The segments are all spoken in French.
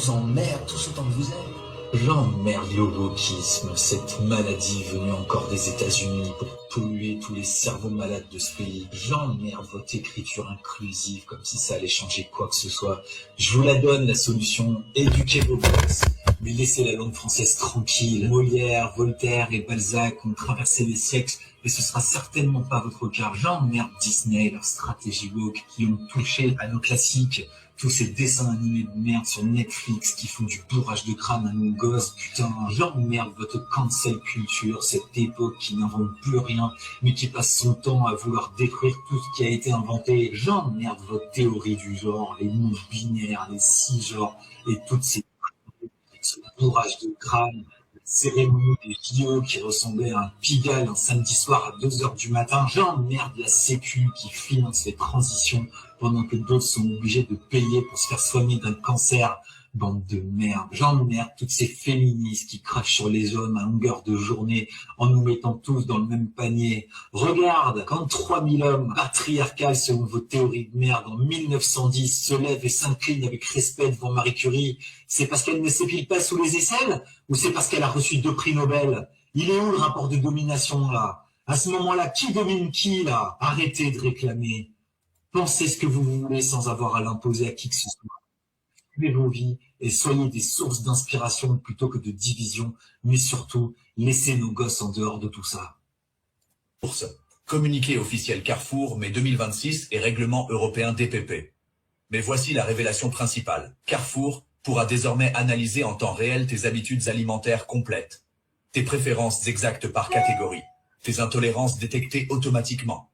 vous emmerde tous autant que vous êtes. J'emmerde le wokisme, cette maladie venue encore des États-Unis pour polluer tous les cerveaux malades de ce pays. J'emmerde votre écriture inclusive comme si ça allait changer quoi que ce soit. Je vous la donne, la solution, éduquez vos gosses. Mais laissez la langue française tranquille. Molière, Voltaire et Balzac ont traversé les siècles et ce sera certainement pas votre cas. J'emmerde Disney, leur stratégie woke qui ont touché à nos classiques. Tous ces dessins animés de merde sur Netflix qui font du bourrage de crâne à nos gosses, putain, j'emmerde votre cancel culture, cette époque qui n'invente plus rien, mais qui passe son temps à vouloir détruire tout ce qui a été inventé. J'emmerde votre théorie du genre, les mondes binaires, les cisgenres, et toutes ces ce bourrage de crâne, la cérémonie des JO qui ressemblait à un Pigalle un samedi soir à 2 heures du matin. J'emmerde la sécu qui finance les transitions pendant que d'autres sont obligés de payer pour se faire soigner d'un cancer. Bande de merde. J'emmerde toutes ces féministes qui crachent sur les hommes à longueur de journée en nous mettant tous dans le même panier. Regarde, quand 3000 hommes patriarcales selon vos théories de merde en 1910 se lèvent et s'inclinent avec respect devant Marie Curie, c'est parce qu'elle ne s'épile pas sous les aisselles ou c'est parce qu'elle a reçu 2 prix Nobel? Il est où le rapport de domination là? À ce moment-là, qui domine qui là? Arrêtez de réclamer. Pensez ce que vous voulez sans avoir à l'imposer à qui que ce soit. Vivez vos vies et soyez des sources d'inspiration plutôt que de division, mais surtout, laissez nos gosses en dehors de tout ça. Communiqué officiel Carrefour, mai 2026 et règlement européen DPP. Mais voici la révélation principale. Carrefour pourra désormais analyser en temps réel tes habitudes alimentaires complètes, tes préférences exactes par catégorie, tes intolérances détectées automatiquement,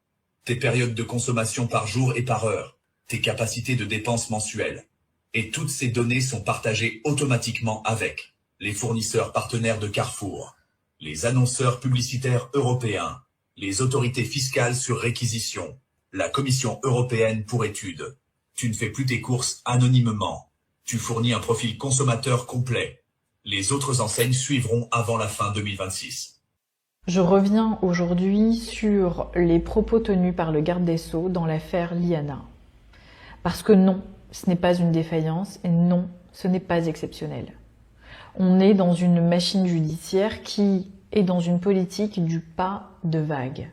tes périodes de consommation par jour et par heure, tes capacités de dépenses mensuelles. Et toutes ces données sont partagées automatiquement avec les fournisseurs partenaires de Carrefour, les annonceurs publicitaires européens, les autorités fiscales sur réquisition, la Commission européenne pour études. Tu ne fais plus tes courses anonymement. Tu fournis un profil consommateur complet. Les autres enseignes suivront avant la fin 2026. Je reviens aujourd'hui sur les propos tenus par le garde des Sceaux dans l'affaire Liana. Parce que non, ce n'est pas une défaillance et non, ce n'est pas exceptionnel. On est dans une machine judiciaire qui est dans une politique du pas de vague.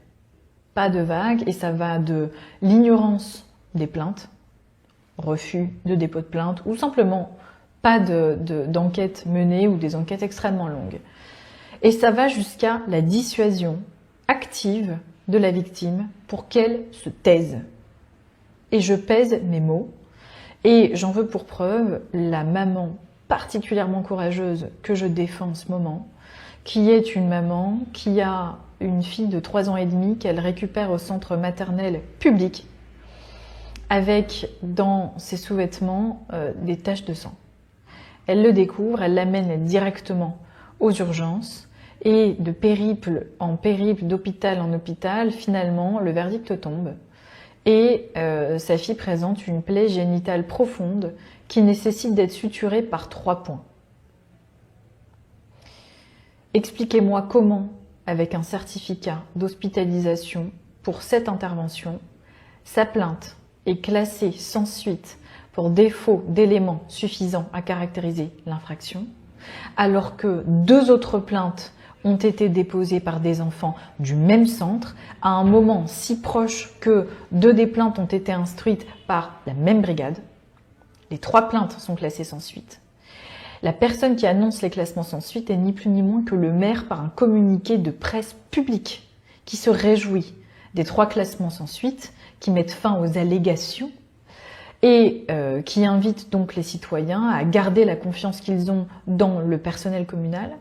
Pas de vague, et ça va de l'ignorance des plaintes, refus de dépôt de plainte, ou simplement pas d'enquête menée ou des enquêtes extrêmement longues. Et ça va jusqu'à la dissuasion active de la victime pour qu'elle se taise. Et je pèse mes mots. Et j'en veux pour preuve la maman particulièrement courageuse que je défends en ce moment, qui est une maman qui a une fille de 3 ans et demi qu'elle récupère au centre maternel public avec dans ses sous-vêtements des taches de sang. Elle le découvre, elle l'amène directement aux urgences et de périple en périple, d'hôpital en hôpital, finalement le verdict tombe. Et sa fille présente une plaie génitale profonde qui nécessite d'être suturée par 3 points. Expliquez-moi comment, avec un certificat d'hospitalisation pour cette intervention, sa plainte est classée sans suite pour défaut d'éléments suffisants à caractériser l'infraction, alors que 2 autres plaintes ont été déposées par des enfants du même centre à un moment si proche que 2 des plaintes ont été instruites par la même brigade. Les 3 plaintes sont classées sans suite. La personne qui annonce les classements sans suite est ni plus ni moins que le maire par un communiqué de presse public qui se réjouit des 3 classements sans suite, qui mettent fin aux allégations et qui invite donc les citoyens à garder la confiance qu'ils ont dans le personnel communal.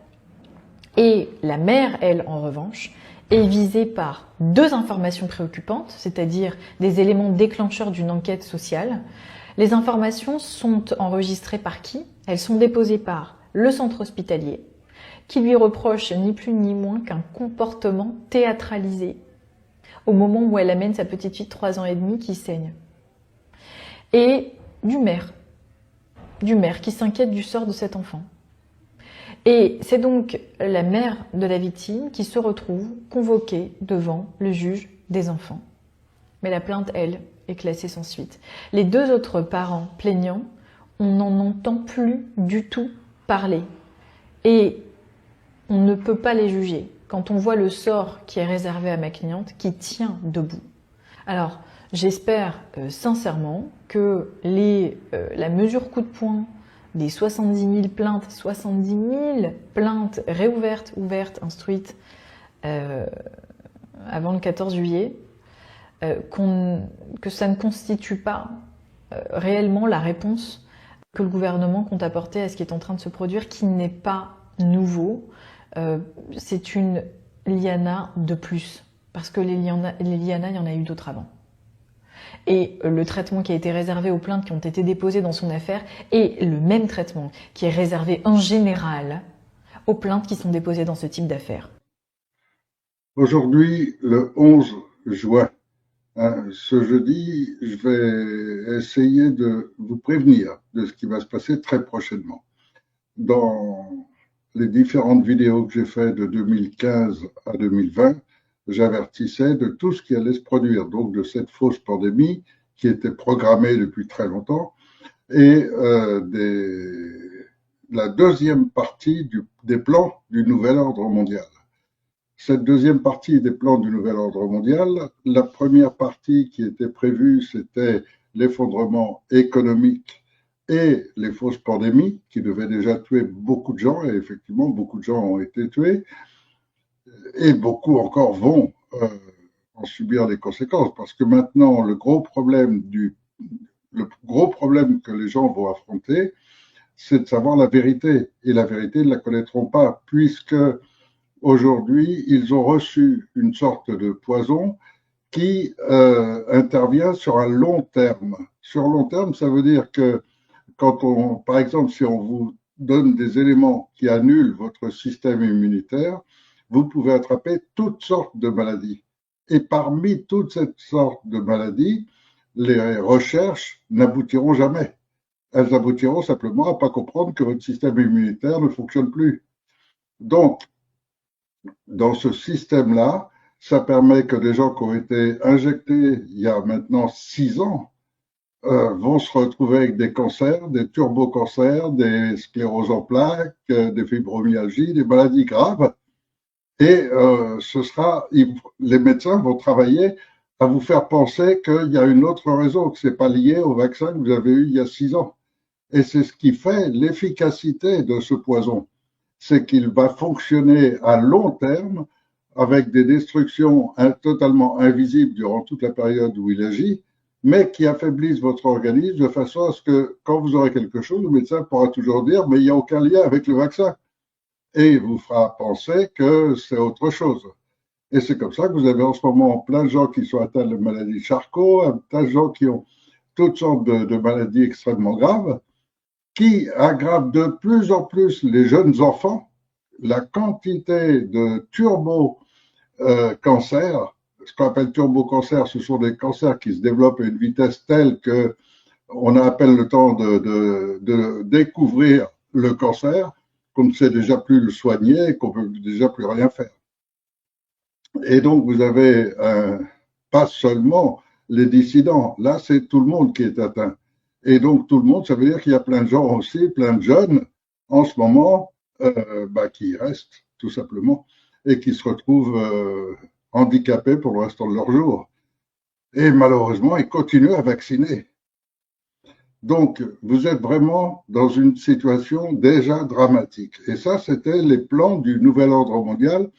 Et la mère, elle, en revanche, est visée par 2 informations préoccupantes, c'est-à-dire des éléments déclencheurs d'une enquête sociale. Les informations sont enregistrées par qui? Elles sont déposées par le centre hospitalier, qui lui reproche ni plus ni moins qu'un comportement théâtralisé au moment où elle amène sa petite fille de 3 ans et demi qui saigne. Et du maire qui s'inquiète du sort de cet enfant. Et c'est donc la mère de la victime qui se retrouve convoquée devant le juge des enfants. Mais la plainte, elle, est classée sans suite. Les 2 autres parents plaignants on n'en entend plus du tout parler. Et on ne peut pas les juger quand on voit le sort qui est réservé à ma cliente, qui tient debout. Alors, j'espère sincèrement que la mesure coup de poing des 70 000 plaintes réouvertes, ouvertes, instruites avant le 14 juillet, que ça ne constitue pas réellement la réponse que le gouvernement compte apporter à ce qui est en train de se produire, qui n'est pas nouveau. C'est une liana de plus, parce que les lianas, il y en a eu d'autres avant. Et le traitement qui a été réservé aux plaintes qui ont été déposées dans son affaire est le même traitement qui est réservé en général aux plaintes qui sont déposées dans ce type d'affaires. Aujourd'hui, le 11 juin, ce jeudi, je vais essayer de vous prévenir de ce qui va se passer très prochainement. Dans les différentes vidéos que j'ai faites de 2015 à 2020, j'avertissais de tout ce qui allait se produire, donc de cette fausse pandémie qui était programmée depuis très longtemps et la deuxième partie des plans du nouvel ordre mondial. Cette deuxième partie des plans du nouvel ordre mondial, la première partie qui était prévue, c'était l'effondrement économique et les fausses pandémies qui devaient déjà tuer beaucoup de gens, et effectivement, beaucoup de gens ont été tués, et beaucoup encore vont en subir les conséquences, parce que maintenant, le gros problème que les gens vont affronter, c'est de savoir la vérité, et la vérité, ils ne la connaîtront pas, puisque aujourd'hui, ils ont reçu une sorte de poison qui intervient sur un long terme. Sur long terme, ça veut dire que par exemple, si on vous donne des éléments qui annulent votre système immunitaire, vous pouvez attraper toutes sortes de maladies. Et parmi toutes ces sortes de maladies, les recherches n'aboutiront jamais. Elles aboutiront simplement à pas comprendre que votre système immunitaire ne fonctionne plus. Donc, dans ce système-là, ça permet que des gens qui ont été injectés il y a maintenant 6 ans vont se retrouver avec des cancers, des turbocancers, des scléroses en plaques, des fibromyalgies, des maladies graves. Et les médecins vont travailler à vous faire penser qu'il y a une autre raison, que c'est pas lié au vaccin que vous avez eu il y a 6 ans. Et c'est ce qui fait l'efficacité de ce poison. C'est qu'il va fonctionner à long terme avec des destructions totalement invisibles durant toute la période où il agit, mais qui affaiblissent votre organisme de façon à ce que quand vous aurez quelque chose, le médecin pourra toujours dire mais il n'y a aucun lien avec le vaccin. Et il vous fera penser que c'est autre chose. Et c'est comme ça que vous avez en ce moment plein de gens qui sont atteints de maladie de Charcot, plein de gens qui ont toutes sortes de maladies extrêmement graves, qui aggravent de plus en plus les jeunes enfants. La quantité de turbo-cancers, ce qu'on appelle turbo-cancers, ce sont des cancers qui se développent à une vitesse telle que on a à peine le temps de découvrir le cancer, qu'on ne sait déjà plus le soigner, qu'on ne peut déjà plus rien faire. Et donc, vous avez pas seulement les dissidents, là, c'est tout le monde qui est atteint. Et donc, tout le monde, ça veut dire qu'il y a plein de gens aussi, plein de jeunes, en ce moment, qui restent, tout simplement, et qui se retrouvent handicapés pour le restant de leur jour. Et malheureusement, ils continuent à vacciner. Donc, vous êtes vraiment dans une situation déjà dramatique. Et ça, c'était les plans du nouvel ordre mondial,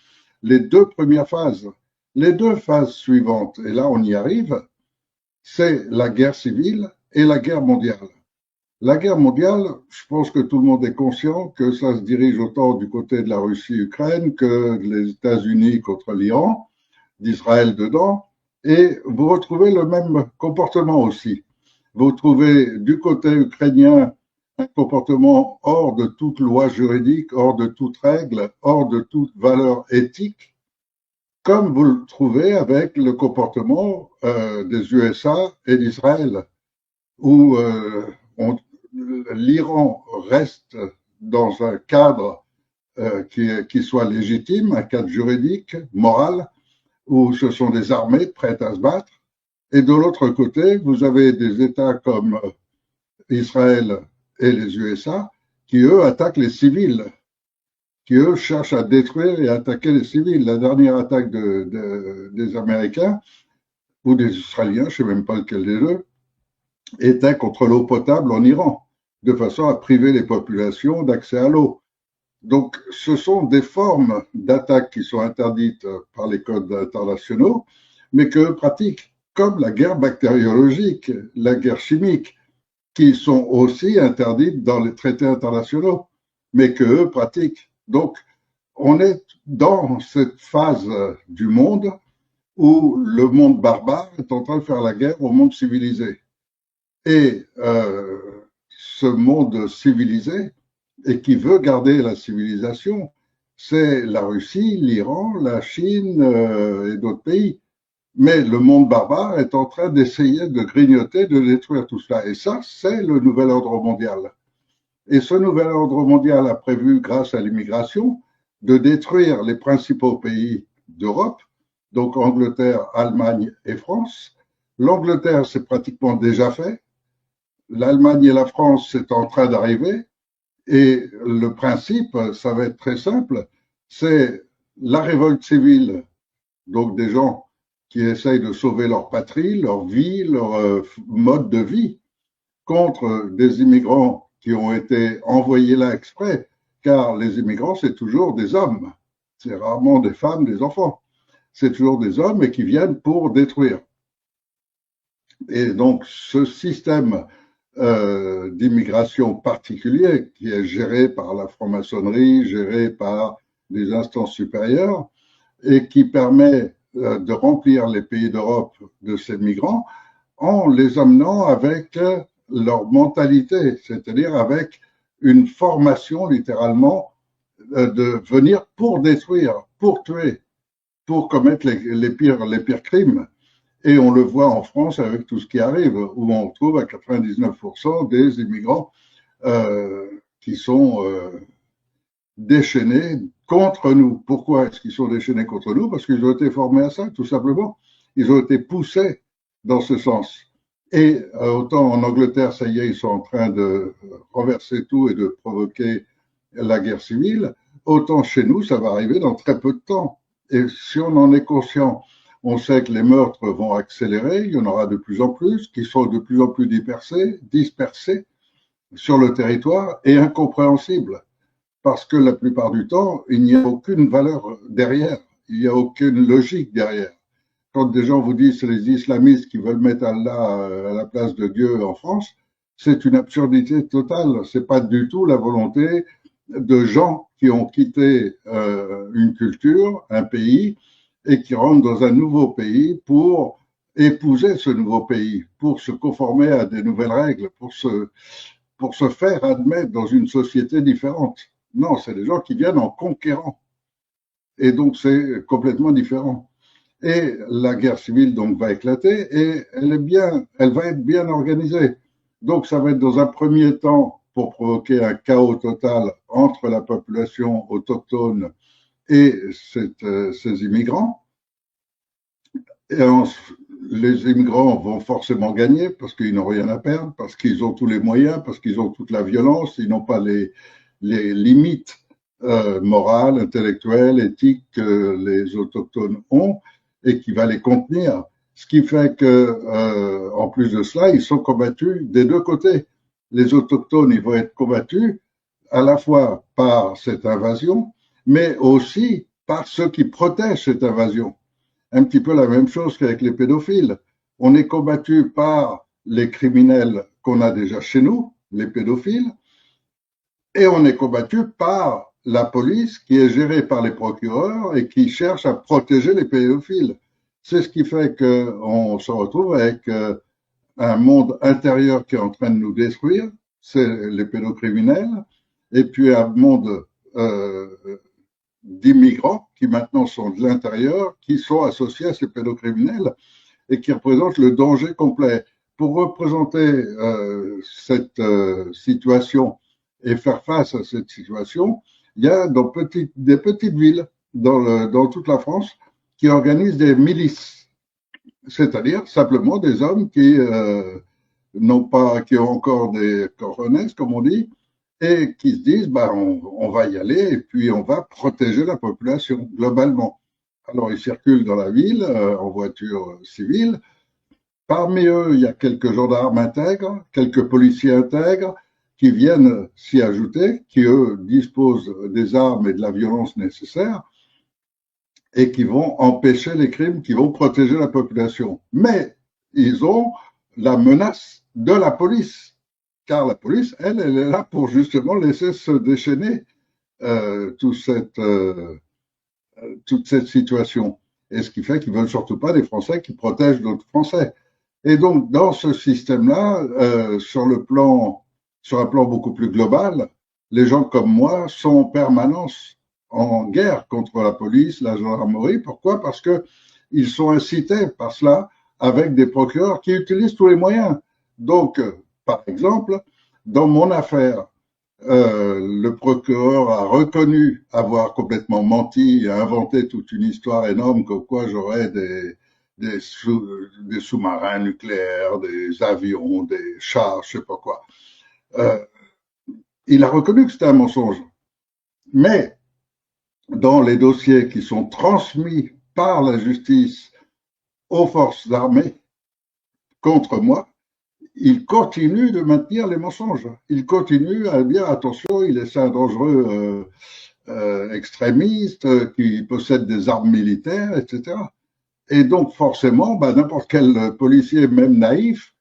les 2 premières phases. Les 2 phases suivantes, et là on y arrive, c'est la guerre civile et la guerre mondiale. La guerre mondiale, je pense que tout le monde est conscient que ça se dirige autant du côté de la Russie-Ukraine que des États-Unis contre l'Iran, d'Israël dedans, et vous retrouvez le même comportement aussi. Vous trouvez du côté ukrainien un comportement hors de toute loi juridique, hors de toute règle, hors de toute valeur éthique, comme vous le trouvez avec le comportement des USA et d'Israël, où l'Iran reste dans un cadre qui soit légitime, un cadre juridique, moral, où ce sont des armées prêtes à se battre. Et de l'autre côté, vous avez des États comme Israël et les USA, qui eux attaquent les civils, qui eux cherchent à détruire et attaquer les civils. La dernière attaque des Américains ou des Israéliens, je ne sais même pas lequel des deux, était contre l'eau potable en Iran, de façon à priver les populations d'accès à l'eau. Donc, ce sont des formes d'attaques qui sont interdites par les codes internationaux, mais qu'eux pratiquent, comme la guerre bactériologique, la guerre chimique, qui sont aussi interdites dans les traités internationaux, mais qu'eux pratiquent. Donc, on est dans cette phase du monde où le monde barbare est en train de faire la guerre au monde civilisé. Et ce monde civilisé, et qui veut garder la civilisation, c'est la Russie, l'Iran, la Chine et d'autres pays. Mais le monde barbare est en train d'essayer de grignoter, de détruire tout cela. Et ça, c'est le nouvel ordre mondial. Et ce nouvel ordre mondial a prévu, grâce à l'immigration, de détruire les principaux pays d'Europe, donc Angleterre, Allemagne et France. L'Angleterre, c'est pratiquement déjà fait. L'Allemagne et la France, c'est en train d'arriver. Et le principe, ça va être très simple, c'est la révolte civile, donc des gens qui essayent de sauver leur patrie, leur vie, leur mode de vie, contre des immigrants qui ont été envoyés là exprès, car les immigrants, c'est toujours des hommes, c'est rarement des femmes, des enfants, c'est toujours des hommes et qui viennent pour détruire. Et donc, ce système d'immigration particulier qui est géré par la franc-maçonnerie, géré par des instances supérieures et qui permet de remplir les pays d'Europe de ces migrants en les amenant avec leur mentalité, c'est-à-dire avec une formation littéralement de venir pour détruire, pour tuer, pour commettre les pires crimes. Et on le voit en France avec tout ce qui arrive, où on trouve à 99% des immigrants qui sont déchaînés contre nous. Pourquoi est-ce qu'ils sont déchaînés contre nous? Parce qu'ils ont été formés à ça, tout simplement. Ils ont été poussés dans ce sens. Et autant en Angleterre, ça y est, ils sont en train de renverser tout et de provoquer la guerre civile, autant chez nous, ça va arriver dans très peu de temps. Et si on en est conscient, on sait que les meurtres vont accélérer, il y en aura de plus en plus, qui sont de plus en plus dispersés sur le territoire et incompréhensibles. Parce que la plupart du temps, il n'y a aucune valeur derrière, il n'y a aucune logique derrière. Quand des gens vous disent que c'est les islamistes qui veulent mettre Allah à la place de Dieu en France, c'est une absurdité totale. C'est pas du tout la volonté de gens qui ont quitté une culture, un pays, et qui rentrent dans un nouveau pays pour épouser ce nouveau pays, pour se conformer à des nouvelles règles, pour se faire admettre dans une société différente. Non, c'est des gens qui viennent en conquérant. Et donc, c'est complètement différent. Et la guerre civile, donc, va éclater et elle va être bien organisée. Donc, ça va être dans un premier temps pour provoquer un chaos total entre la population autochtone et ces immigrants. Et les immigrants vont forcément gagner parce qu'ils n'ont rien à perdre, parce qu'ils ont tous les moyens, parce qu'ils ont toute la violence, ils n'ont pas les limites morales, intellectuelles, éthiques que les autochtones ont et qui va les contenir. Ce qui fait que, en plus de cela, ils sont combattus des deux côtés. Les autochtones, ils vont être combattus à la fois par cette invasion, mais aussi par ceux qui protègent cette invasion. Un petit peu la même chose qu'avec les pédophiles. On est combattu par les criminels qu'on a déjà chez nous, les pédophiles, et on est combattu par la police qui est gérée par les procureurs et qui cherche à protéger les pédophiles. C'est ce qui fait qu'on se retrouve avec un monde intérieur qui est en train de nous détruire, c'est les pédocriminels, et puis un monde d'immigrants qui maintenant sont de l'intérieur, qui sont associés à ces pédocriminels et qui représentent le danger complet. Pour représenter cette situation et faire face à cette situation, il y a des petites villes dans toute la France qui organisent des milices, c'est-à-dire simplement des hommes qui non pas, qui ont encore des cojones, comme on dit, et qui se disent, bah, on va y aller et puis on va protéger la population globalement. Alors, ils circulent dans la ville en voiture civile. Parmi eux, il y a quelques gendarmes intègres, quelques policiers intègres qui viennent s'y ajouter, qui eux disposent des armes et de la violence nécessaires et qui vont empêcher les crimes, qui vont protéger la population. Mais ils ont la menace de la police, car la police, elle est là pour justement laisser se déchaîner toute cette situation. Et ce qui fait qu'ils ne veulent surtout pas des Français qui protègent d'autres Français. Et donc, dans ce système-là, sur un plan beaucoup plus global, les gens comme moi sont en permanence en guerre contre la police, la gendarmerie. Pourquoi? Parce que ils sont incités par cela avec des procureurs qui utilisent tous les moyens. Donc, par exemple, dans mon affaire, le procureur a reconnu avoir complètement menti et inventé toute une histoire énorme comme quoi j'aurais des sous-marins nucléaires, des avions, des chars, je sais pas quoi. Il a reconnu que c'était un mensonge. Mais dans les dossiers qui sont transmis par la justice aux forces armées contre moi, il continue de maintenir les mensonges. Il continue à dire attention, il est un dangereux extrémiste qui possède des armes militaires, etc. Et donc forcément, n'importe quel policier, même naïf,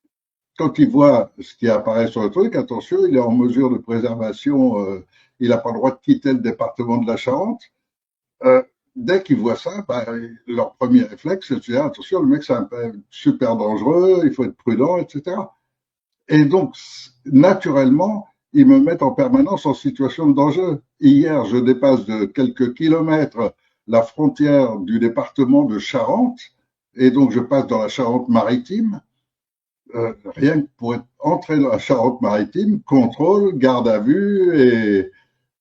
quand il voit ce qui apparaît sur le truc, attention, il est en mesure de préservation, il n'a pas le droit de quitter le département de la Charente. Dès qu'ils voient ça, leur premier réflexe, c'est de dire attention, le mec c'est un peu super dangereux, il faut être prudent, etc. Et donc, naturellement, ils me mettent en permanence en situation de danger. Hier, je dépasse de quelques kilomètres la frontière du département de Charente, et donc je passe dans la Charente-Maritime. Rien que pour entrer dans la Charente-Maritime, contrôle, garde à vue,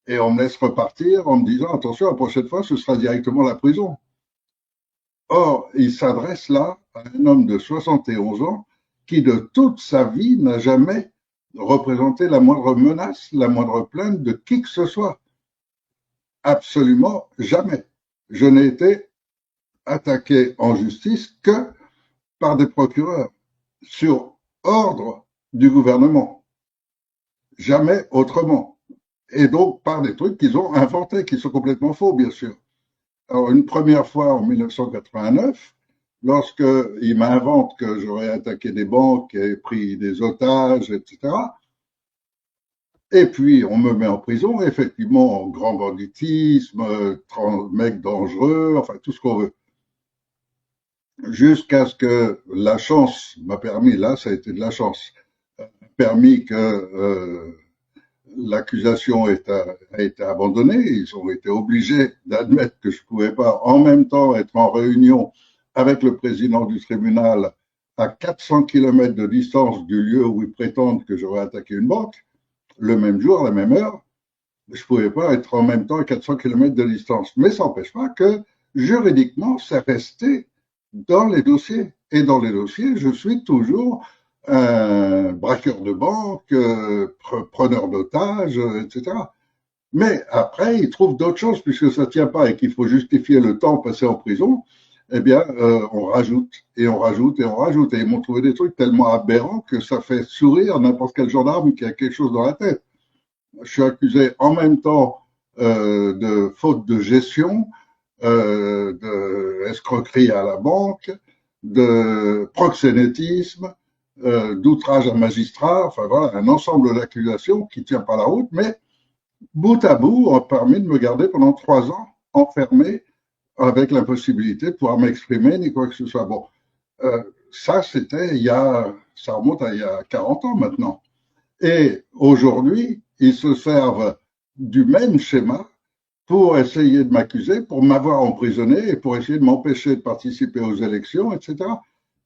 et on me laisse repartir en me disant attention, la prochaine fois, ce sera directement la prison. Or, il s'adresse là à un homme de 71 ans qui, de toute sa vie, n'a jamais représenté la moindre menace, la moindre plainte de qui que ce soit. Absolument jamais. Je n'ai été attaqué en justice que par des procureurs sur ordre du gouvernement. Jamais autrement. Et donc par des trucs qu'ils ont inventés, qui sont complètement faux, bien sûr. Alors, une première fois en 1989, lorsqu'ils m'inventent que j'aurais attaqué des banques et pris des otages, etc. Et puis, on me met en prison, effectivement, grand banditisme, mec dangereux, enfin, tout ce qu'on veut. Jusqu'à ce que la chance m'a permis, là, ça a été de la chance, permis que l'accusation a été abandonnée. Ils ont été obligés d'admettre que je ne pouvais pas en même temps être en réunion avec le président du tribunal à 400 km de distance du lieu où ils prétendent que j'aurais attaqué une banque, le même jour, à la même heure. Je ne pouvais pas être en même temps à 400 km de distance. Mais ça n'empêche pas que juridiquement, c'est resté dans les dossiers. Et dans les dossiers, je suis toujours un braqueur de banque, preneur d'otages, etc. Mais après, ils trouvent d'autres choses, puisque ça ne tient pas et qu'il faut justifier le temps passé en prison, eh bien, on rajoute, et on rajoute, et on rajoute. Et ils m'ont trouvé des trucs tellement aberrants que ça fait sourire n'importe quel gendarme qui a quelque chose dans la tête. Je suis accusé en même temps de faute de gestion, de escroquerie à la banque, de proxénétisme, d'outrage à magistrat, enfin voilà, un ensemble d'accusations qui ne tient pas la route, mais bout à bout ont permis de me garder pendant 3 ans enfermé avec l'impossibilité de pouvoir m'exprimer ni quoi que ce soit. Bon, ça c'était ça remonte à il y a 40 ans maintenant. Et aujourd'hui, ils se servent du même schéma pour essayer de m'accuser, pour m'avoir emprisonné et pour essayer de m'empêcher de participer aux élections, etc.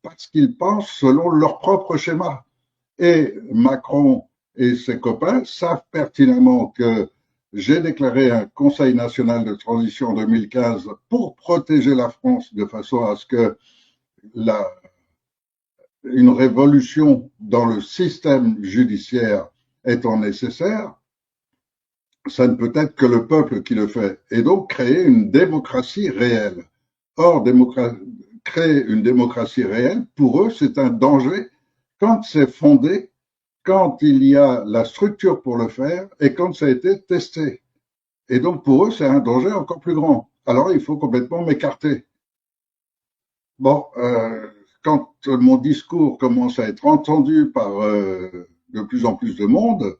Parce qu'ils pensent selon leur propre schéma. Et Macron et ses copains savent pertinemment que j'ai déclaré un Conseil national de transition en 2015 pour protéger la France de façon à ce que une révolution dans le système judiciaire étant nécessaire, ça ne peut être que le peuple qui le fait. Et donc créer une démocratie réelle. Or, créer une démocratie réelle, pour eux, c'est un danger quand c'est fondé, quand il y a la structure pour le faire et quand ça a été testé. Et donc, pour eux, c'est un danger encore plus grand. Alors, il faut complètement m'écarter. Bon, quand mon discours commence à être entendu par de plus en plus de monde,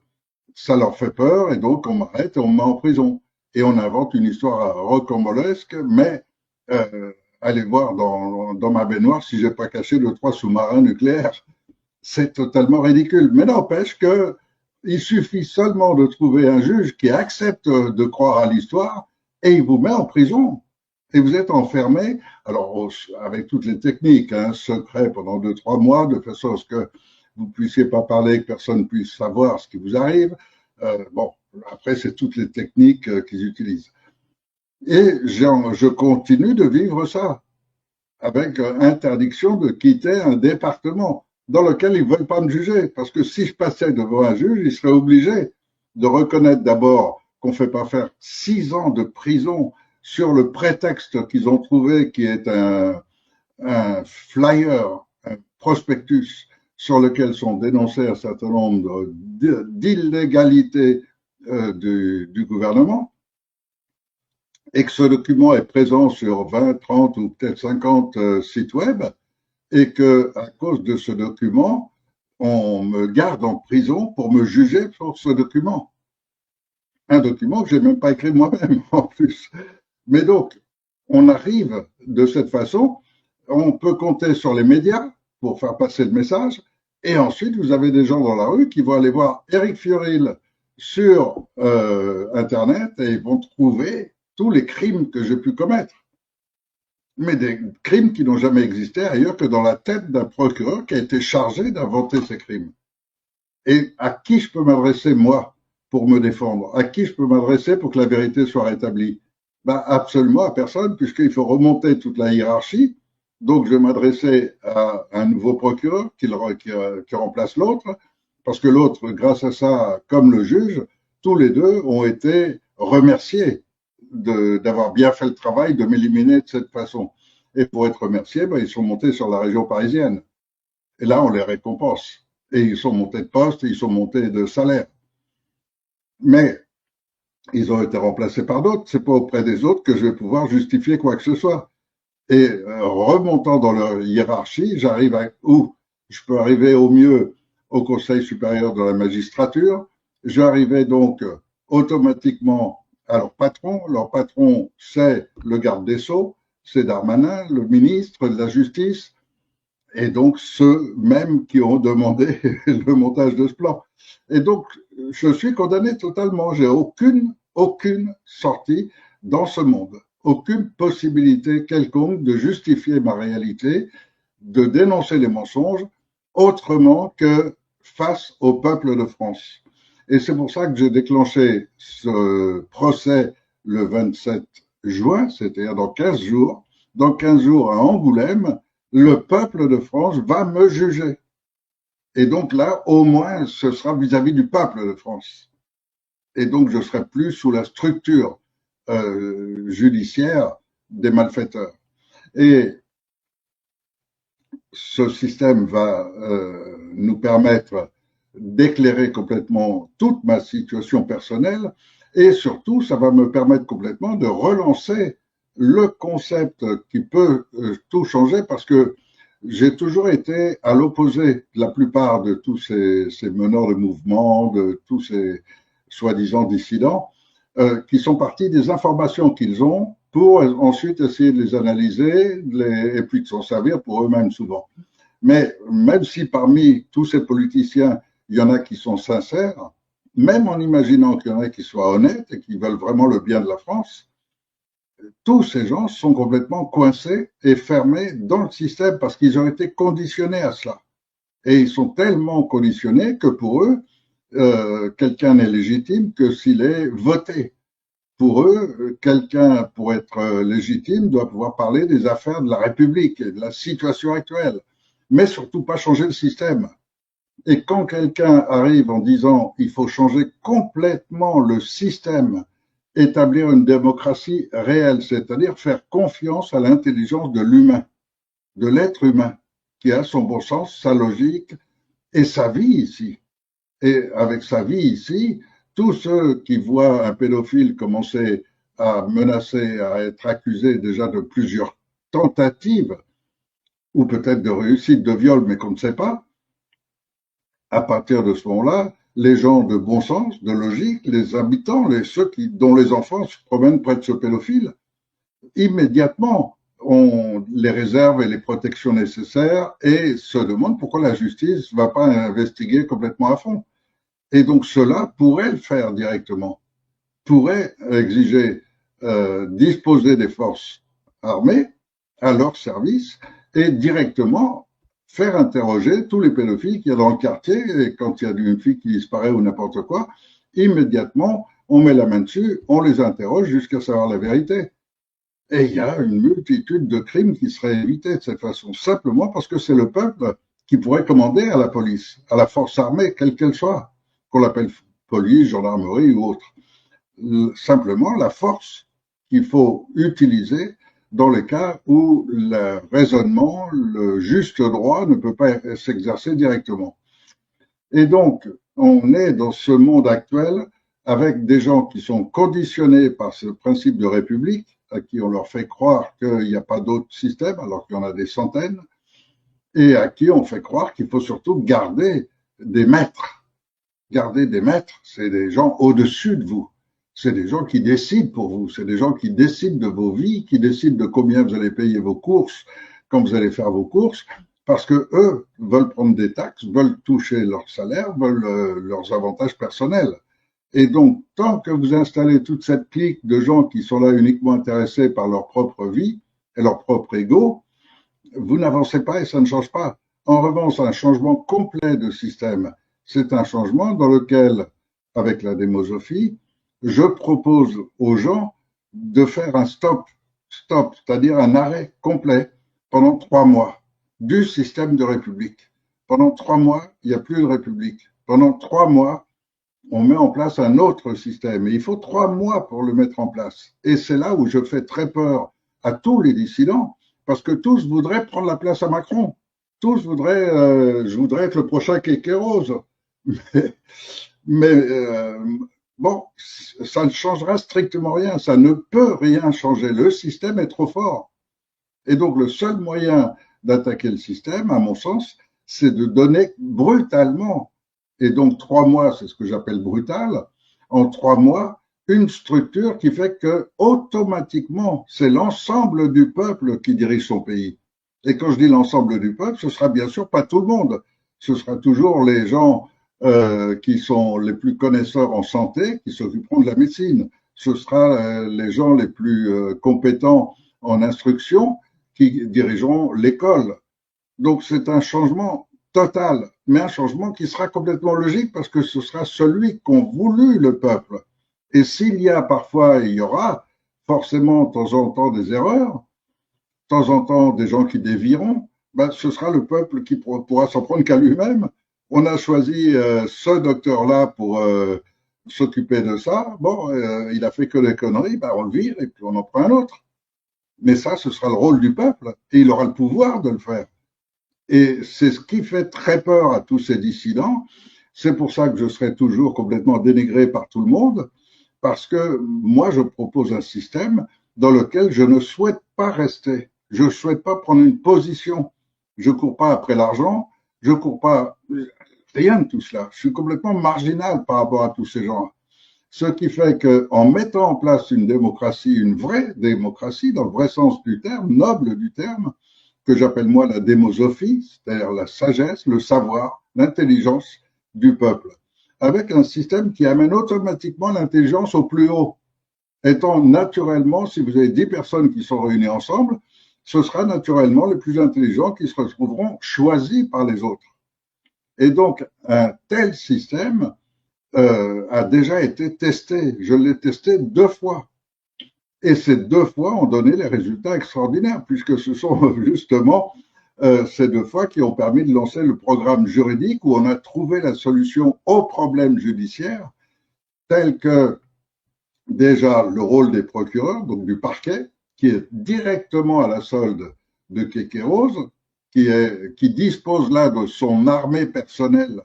ça leur fait peur et donc on m'arrête et on me met en prison. Et on invente une histoire rocambolesque, mais allez voir dans ma baignoire si j'ai pas caché 2, 3 sous-marins nucléaires. C'est totalement ridicule. Mais n'empêche que il suffit seulement de trouver un juge qui accepte de croire à l'histoire et il vous met en prison. Et vous êtes enfermé, alors avec toutes les techniques, hein, secret pendant 2, 3 mois, de façon à ce que vous puissiez pas parler, que personne ne puisse savoir ce qui vous arrive. Bon, après, c'est toutes les techniques qu'ils utilisent. Et je continue de vivre ça, avec interdiction de quitter un département dans lequel ils ne veulent pas me juger. Parce que si je passais devant un juge, ils seraient obligés de reconnaître d'abord qu'on ne fait pas faire 6 ans de prison sur le prétexte qu'ils ont trouvé qui est un flyer, un prospectus sur lequel sont dénoncés un certain nombre d'illégalités du gouvernement, et que ce document est présent sur 20, 30 ou peut-être 50 sites web, et que à cause de ce document, on me garde en prison pour me juger pour ce document. Un document que j'ai même pas écrit moi-même, en plus. Mais donc, on arrive de cette façon, on peut compter sur les médias pour faire passer le message, et ensuite, vous avez des gens dans la rue qui vont aller voir Éric Fiorile sur Internet et ils vont trouver tous les crimes que j'ai pu commettre. Mais des crimes qui n'ont jamais existé ailleurs que dans la tête d'un procureur qui a été chargé d'inventer ces crimes. Et à qui je peux m'adresser, moi, pour me défendre? À qui je peux m'adresser pour que la vérité soit rétablie? Ben, absolument à personne, puisqu'il faut remonter toute la hiérarchie. Donc, je vais m'adresser à un nouveau procureur qui remplace l'autre, parce que l'autre, grâce à ça, comme le juge, tous les deux ont été remerciés d'avoir bien fait le travail, de m'éliminer de cette façon. Et pour être remerciés, ben, ils sont montés sur la région parisienne. Et là, on les récompense. Et ils sont montés de poste, ils sont montés de salaire. Mais ils ont été remplacés par d'autres. C'est pas auprès des autres que je vais pouvoir justifier quoi que ce soit. Et remontant dans leur hiérarchie, j'arrive à où je peux arriver au mieux au Conseil supérieur de la magistrature. J'arrivais donc automatiquement à leur patron. Leur patron, c'est le garde des Sceaux, c'est Darmanin, le ministre de la Justice, et donc ceux mêmes qui ont demandé le montage de ce plan. Et donc, je suis condamné totalement. J'ai aucune sortie dans ce monde, aucune possibilité quelconque de justifier ma réalité, de dénoncer les mensonges, autrement que face au peuple de France. Et c'est pour ça que j'ai déclenché ce procès le 27 juin, c'est-à-dire dans 15 jours. Dans 15 jours à Angoulême, le peuple de France va me juger. Et donc là, au moins, ce sera vis-à-vis du peuple de France. Et donc, je serai plus sous la structure judiciaire des malfaiteurs. Et ce système va nous permettre d'éclairer complètement toute ma situation personnelle et surtout, ça va me permettre complètement de relancer le concept qui peut tout changer parce que j'ai toujours été à l'opposé de la plupart de tous ces meneurs de mouvement, de tous ces soi-disant dissidents, qui sont partis des informations qu'ils ont pour ensuite essayer de les analyser et puis de s'en servir pour eux-mêmes souvent. Mais même si parmi tous ces politiciens, il y en a qui sont sincères, même en imaginant qu'il y en a qui soient honnêtes et qui veulent vraiment le bien de la France, tous ces gens sont complètement coincés et fermés dans le système parce qu'ils ont été conditionnés à cela. Et ils sont tellement conditionnés que pour eux, quelqu'un n'est légitime que s'il est voté. Pour eux, quelqu'un, pour être légitime, doit pouvoir parler des affaires de la République et de la situation actuelle. mais surtout pas changer le système. Et quand quelqu'un arrive en disant il faut changer complètement le système, établir une démocratie réelle, c'est-à-dire faire confiance à l'intelligence de l'humain, de l'être humain, qui a son bon sens, sa logique et sa vie ici. Et avec sa vie ici, tous ceux qui voient un pédophile commencer à menacer, à être accusé déjà de plusieurs tentatives, ou peut-être de réussite de viol, mais qu'on ne sait pas, à partir de ce moment-là, les gens de bon sens, de logique, les habitants, ceux dont les enfants se promènent près de ce pédophile, immédiatement ont les réserves et les protections nécessaires et se demandent pourquoi la justice ne va pas investiguer complètement à fond. Et donc cela pourrait le faire directement, pourrait exiger, disposer des forces armées à leur service et directement faire interroger tous les pédophiles qu'il y a dans le quartier. Et quand il y a une fille qui disparaît ou n'importe quoi, immédiatement on met la main dessus, on les interroge jusqu'à savoir la vérité. Et il y a une multitude de crimes qui seraient évités de cette façon, simplement parce que c'est le peuple qui pourrait commander à la police, à la force armée, quelle qu'elle soit, qu'on l'appelle police, gendarmerie ou autre. Simplement la force qu'il faut utiliser dans les cas où le raisonnement, le juste droit ne peut pas s'exercer directement. Et donc, on est dans ce monde actuel avec des gens qui sont conditionnés par ce principe de république, à qui on leur fait croire qu'il n'y a pas d'autre système, alors qu'il y en a des centaines, et à qui on fait croire qu'il faut surtout garder des maîtres. Garder des maîtres, c'est des gens au-dessus de vous. C'est des gens qui décident pour vous. C'est des gens qui décident de vos vies, qui décident de combien vous allez payer vos courses quand vous allez faire vos courses, parce que eux veulent prendre des taxes, veulent toucher leur salaire, veulent leurs avantages personnels. Et donc, tant que vous installez toute cette clique de gens qui sont là uniquement intéressés par leur propre vie et leur propre ego, vous n'avancez pas et ça ne change pas. En revanche, un changement complet de système, c'est un changement dans lequel, avec la démosophie, je propose aux gens de faire un stop, c'est-à-dire un arrêt complet pendant 3 mois du système de république. Pendant 3 mois, il n'y a plus de république. Pendant 3 mois, on met en place un autre système. Et il faut 3 mois pour le mettre en place. Et c'est là où je fais très peur à tous les dissidents, parce que tous voudraient prendre la place à Macron. Tous voudraient, je voudrais être le prochain Kékéros. Mais bon, ça ne changera strictement rien. Ça ne peut rien changer. Le système est trop fort. Et donc, le seul moyen d'attaquer le système, à mon sens, c'est de donner brutalement, et donc 3 mois, c'est ce que j'appelle brutal, en 3 mois, une structure qui fait que automatiquement, c'est l'ensemble du peuple qui dirige son pays. Et quand je dis l'ensemble du peuple, ce sera bien sûr pas tout le monde. Ce sera toujours les gens qui sont les plus connaisseurs en santé, qui s'occuperont de la médecine. Ce sera les gens les plus compétents en instruction qui dirigeront l'école. Donc c'est un changement total, mais un changement qui sera complètement logique parce que ce sera celui qu'ont voulu le peuple. Et s'il y a parfois, il y aura forcément de temps en temps des erreurs, de temps en temps des gens qui dévieront, ben, ce sera le peuple qui pourra s'en prendre qu'à lui-même. On a choisi ce docteur-là pour s'occuper de ça. Bon, il a fait que des conneries, ben, on le vire et puis on en prend un autre. Mais ça, ce sera le rôle du peuple et il aura le pouvoir de le faire. Et c'est ce qui fait très peur à tous ces dissidents. C'est pour ça que je serai toujours complètement dénigré par tout le monde, parce que moi, je propose un système dans lequel je ne souhaite pas rester. Je ne souhaite pas prendre une position. Je ne cours pas après l'argent. Je ne cours pas rien de tout cela. Je suis complètement marginal par rapport à tous ces gens. Ce qui fait qu'en mettant en place une démocratie, une vraie démocratie, dans le vrai sens du terme, noble du terme, que j'appelle moi la démosophie, c'est-à-dire la sagesse, le savoir, l'intelligence du peuple, avec un système qui amène automatiquement l'intelligence au plus haut. Étant naturellement, si vous avez 10 personnes qui sont réunies ensemble, ce sera naturellement les plus intelligents qui se retrouveront choisis par les autres. Et donc, un tel système a déjà été testé. Je l'ai testé 2 fois. Et ces 2 fois ont donné les résultats extraordinaires, puisque ce sont justement ces 2 fois qui ont permis de lancer le programme juridique où on a trouvé la solution aux problèmes judiciaires, tels que déjà le rôle des procureurs, donc du parquet, qui est directement à la solde de Kékéros, qui dispose là de son armée personnelle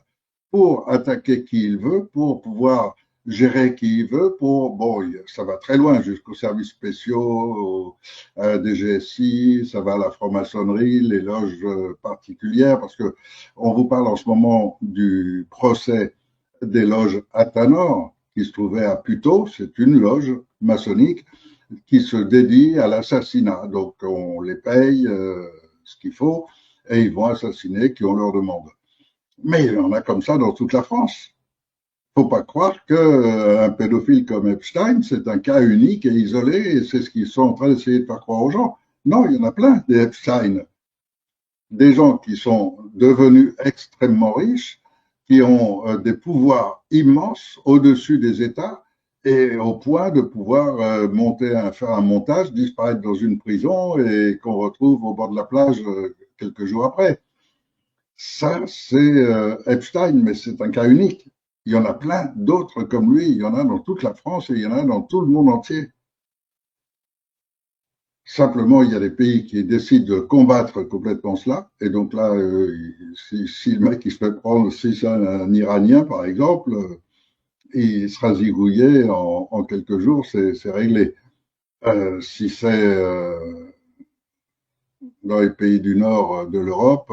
pour attaquer qui il veut, pour pouvoir gérer qui il veut, bon, ça va très loin jusqu'aux services spéciaux, des GSI, ça va à la franc-maçonnerie, les loges particulières, parce que on vous parle en ce moment du procès des loges Athanor, qui se trouvait à Puteaux, c'est une loge maçonnique qui se dédie à l'assassinat. Donc on les paye ce qu'il faut et ils vont assassiner qui on leur demande. Mais il y en a comme ça dans toute la France. Faut pas croire qu'un pédophile comme Epstein, c'est un cas unique et isolé et c'est ce qu'ils sont en train d'essayer de faire croire aux gens. Non, il y en a plein des Epstein. Des gens qui sont devenus extrêmement riches, qui ont des pouvoirs immenses au-dessus des États et au point de pouvoir faire un montage, disparaître dans une prison et qu'on retrouve au bord de la plage quelques jours après. Ça, c'est Epstein, mais c'est un cas unique. Il y en a plein d'autres comme lui. Il y en a dans toute la France et il y en a dans tout le monde entier. Simplement, il y a des pays qui décident de combattre complètement cela. Et donc là, si le mec il se fait prendre, si c'est un Iranien par exemple, il sera zigouillé en quelques jours, c'est réglé. Si c'est dans les pays du nord de l'Europe,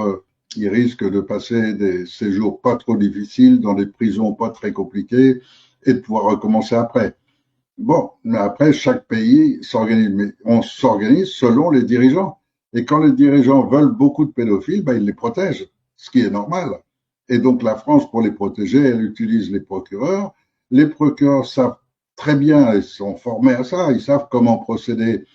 il risque de passer des séjours pas trop difficiles dans des prisons pas très compliquées et de pouvoir recommencer après. Bon, mais après, chaque pays s'organise, mais on s'organise selon les dirigeants. Et quand les dirigeants veulent beaucoup de pédophiles, ben, ils les protègent, ce qui est normal. Et donc la France, pour les protéger, elle utilise les procureurs. Les procureurs savent très bien, ils sont formés à ça, ils savent comment procéder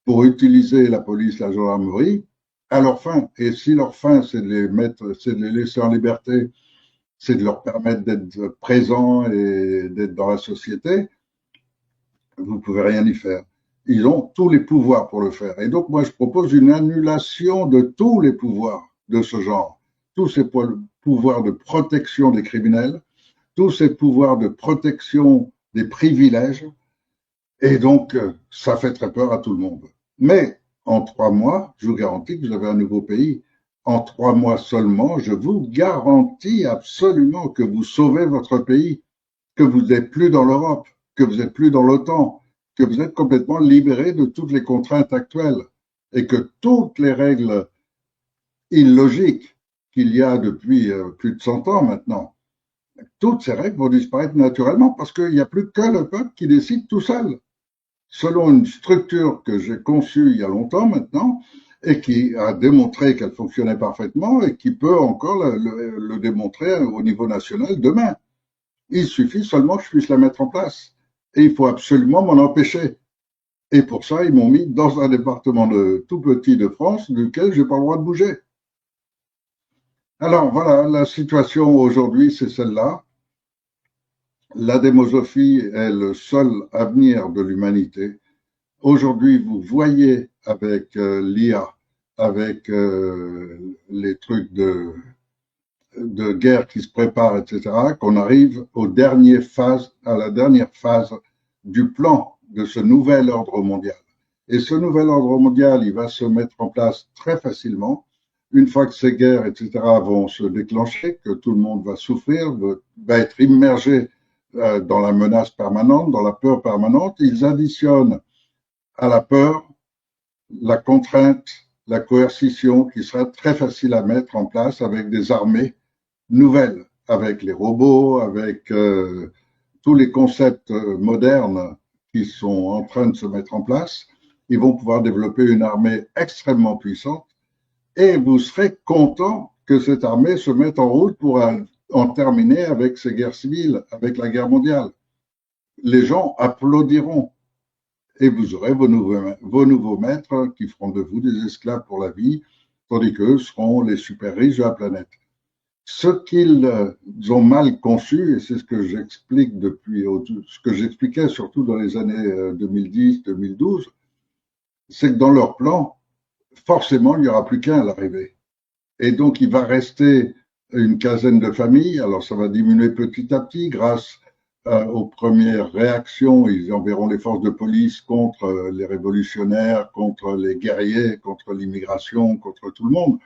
pour utiliser la police, la gendarmerie à leur fin. Et si leur fin, c'est de les laisser en liberté, c'est de leur permettre d'être présents et d'être dans la société, vous ne pouvez rien y faire. Ils ont tous les pouvoirs pour le faire. Et donc, moi, je propose une annulation de tous les pouvoirs de ce genre. Tous ces pouvoirs de protection des criminels, tous ces pouvoirs de protection des privilèges. Et donc, ça fait très peur à tout le monde. Mais en 3 mois, je vous garantis que vous avez un nouveau pays. En 3 mois seulement, je vous garantis absolument que vous sauvez votre pays, que vous n'êtes plus dans l'Europe, que vous n'êtes plus dans l'OTAN, que vous êtes complètement libéré de toutes les contraintes actuelles et que toutes les règles illogiques qu'il y a depuis plus de 100 ans maintenant, toutes ces règles vont disparaître naturellement parce qu'il n'y a plus que le peuple qui décide tout seul, selon une structure que j'ai conçue il y a longtemps maintenant et qui a démontré qu'elle fonctionnait parfaitement et qui peut encore le démontrer au niveau national demain. Il suffit seulement que je puisse la mettre en place. Et il faut absolument m'en empêcher. Et pour ça, ils m'ont mis dans un département tout petit de France, duquel je n'ai pas le droit de bouger. Alors voilà, la situation aujourd'hui, c'est celle-là. La démosophie est le seul avenir de l'humanité. Aujourd'hui, vous voyez avec l'IA, avec les trucs de guerre qui se prépare, etc., qu'on arrive à la dernière phase du plan de ce nouvel ordre mondial. Et ce nouvel ordre mondial, il va se mettre en place très facilement. Une fois que ces guerres, etc., vont se déclencher, que tout le monde va souffrir, va être immergé dans la menace permanente, dans la peur permanente, ils additionnent à la peur la contrainte, la coercition qui sera très facile à mettre en place avec des armées nouvelles, avec les robots, avec tous les concepts modernes qui sont en train de se mettre en place. Ils vont pouvoir développer une armée extrêmement puissante et vous serez content que cette armée se mette en route pour en terminer avec ces guerres civiles, avec la guerre mondiale. Les gens applaudiront et vous aurez vos nouveaux maîtres qui feront de vous des esclaves pour la vie, tandis qu'eux seront les super riches de la planète. Ce qu'ils ont mal conçu, et c'est ce que j'explique ce que j'expliquais surtout dans les années 2010-2012, c'est que dans leur plan, forcément, il n'y aura plus qu'un à l'arrivée. Et donc, il va rester une quinzaine de familles. Alors, ça va diminuer petit à petit grâce aux premières réactions. Ils enverront les forces de police contre les révolutionnaires, contre les guerriers, contre l'immigration, contre tout le monde.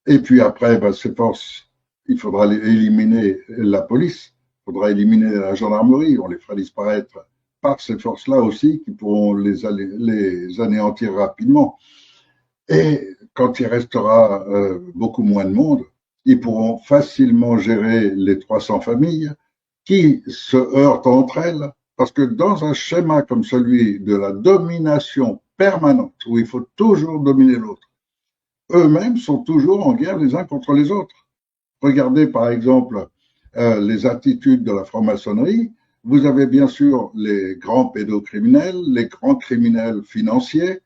Et puis après, ces forces, il faudra éliminer la police, il faudra éliminer la gendarmerie, on les fera disparaître par ces forces-là aussi qui pourront les anéantir rapidement. Et quand il restera beaucoup moins de monde, ils pourront facilement gérer les 300 familles qui se heurtent entre elles. Parce que dans un schéma comme celui de la domination permanente, où il faut toujours dominer l'autre, eux-mêmes sont toujours en guerre les uns contre les autres. Regardez par exemple les attitudes de la franc-maçonnerie. Vous avez bien sûr les grands pédocriminels, les grands criminels financiers,